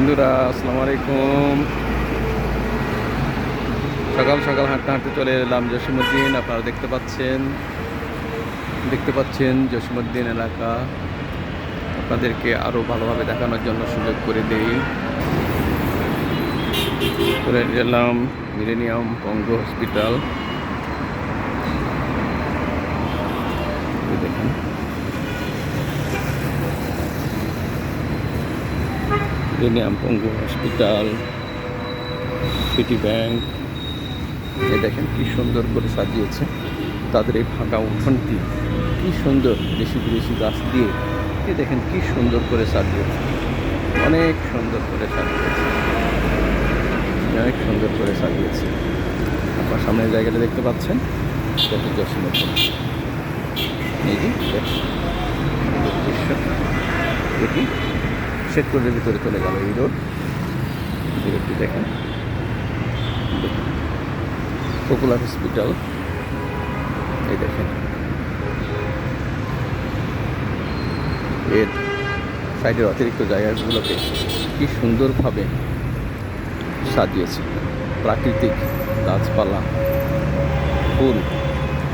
বন্ধুরা আসসালামু আলাইকুম। সকাল সকাল হাঁটতে হাঁটতে চলে এলাম জসীমউদ্দিন। আপনারা দেখতে পাচ্ছেন জসীমউদ্দিন এলাকা। আপনাদেরকে আরও ভালোভাবে দেখানোর জন্য সুযোগ করে দেই। চলে এলাম মিলেনিয়াম পঙ্গু হসপিটাল। দেখেন মিলেনিয়াম পঙ্গু হসপিটাল, সিটি ব্যাংক। এই দেখেন কি সুন্দর করে সাজিয়েছে তাদের এই ফাঁকা উঠোনটি, কি সুন্দর দেশি বিদেশি গাছ দিয়ে এই দেখেন কি সুন্দর করে সাজিয়েছে, অনেক সুন্দর করে সাজিয়েছে, অনেক সুন্দর করে সাজিয়েছে। আপনার সামনের জায়গাটা দেখতে পাচ্ছেন, সেটা জসীমউদ্দিন। এই যে দৃশ্য, এটি শেরপুরের ভিতরে চলে গেল এই রোডটি দেখেন। পপুলার হসপিটাল, এই দেখেন এর সাইডের অতিরিক্ত জায়গাগুলোকে কি সুন্দরভাবে সাজিয়েছে। প্রাকৃতিক গাছপালা, ফুল,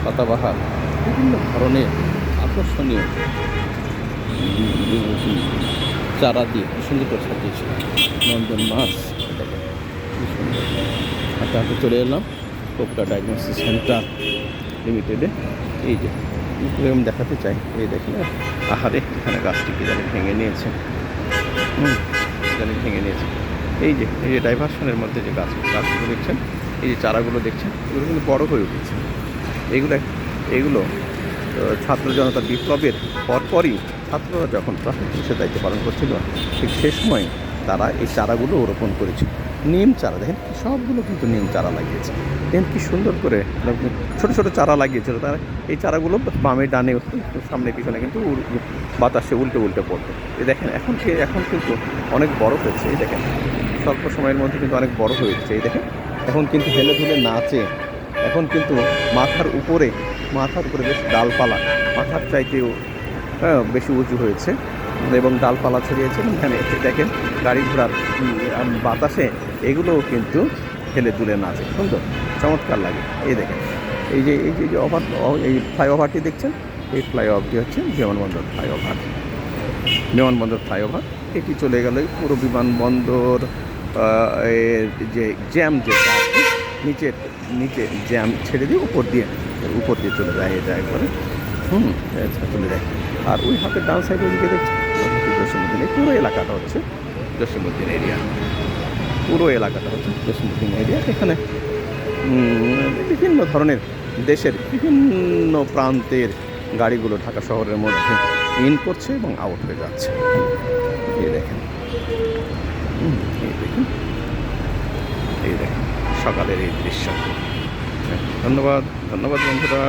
পাতাবাহার, বিভিন্ন ধরনের আকর্ষণীয় চারা দিয়ে কি সুন্দর করে সাজিয়েছে। নন্দন মাছ, দেখেন কি সুন্দর। হাঁটতে চলে এলাম পপুলার ডায়াগনস্টিক সেন্টার লিমিটেডে। এই যে এরকম দেখাতে চাই, এই দেখেন আহারে এখানে গাছটিকে জানি ভেঙে নিয়েছে, এই যে ডাইভারশনের মধ্যে যে গাছগুলো দেখছেন, এই যে চারাগুলো দেখছেন, এগুলো কিন্তু বড় হয়ে উঠেছে। এগুলো ছাত্র জনতা বিপ্লবের পরপরই ছাত্ররা যখন ট্রাফিক পুলিশের দায়িত্ব পালন করছিল, ঠিক সে সময় তারা এই চারাগুলো রোপণ করেছিল। নিম চারা দেখেন, সবগুলো কিন্তু নিম চারা লাগিয়েছে। দেখেন কি সুন্দর করে ছোট ছোট চারা লাগিয়েছিল তারা। এই চারাগুলো বামে ডানে সামনে পিছনে কিন্তু বাতাসে উল্টে পড়তো। এই দেখেন এখন কিন্তু অনেক বড় হয়েছে। এই দেখেন স্বল্প সময়ের মধ্যে কিন্তু অনেক বড় হয়েছে। এই দেখেন এখন কিন্তু হেলে ধুলে নাচে। এখন কিন্তু মাথার উপরে বেশ ডালপালা, মাথার চাইতেও বেশি উঁচু হয়েছে এবং ডালপালা ছড়িয়েছে। এখানে দেখেন গাড়ি ঘোড়ার বাতাসে এগুলোও কিন্তু হেলে দুলে নাচে, সুন্দর চমৎকার লাগে। এই দেখেন এই যে এই ফ্লাইওভারটি দেখছেন, এই ফ্লাইওভারটি হচ্ছে বিমানবন্দর ফ্লাইওভার। এটি চলে গেলে পুরো বিমানবন্দর যে জ্যাম, যেটা আছে নিচে জ্যাম ছেড়ে দিয়ে উপর দিয়ে চলে যায়, এটা একবারে চলে যায়। আর ওই হাতের ডান সাইড ওইদিকে দেখছি জসীমউদ্দিন। এই পুরো এলাকাটা হচ্ছে জসীমউদ্দিন এরিয়া, এখানে বিভিন্ন ধরনের দেশের বিভিন্ন প্রান্তের গাড়িগুলো ঢাকা শহরের মধ্যে ইন করছে এবং আউট হয়ে যাচ্ছে। এই দেখেন সকালের এই দৃশ্য। ধন্যবাদ বন্ধুরা।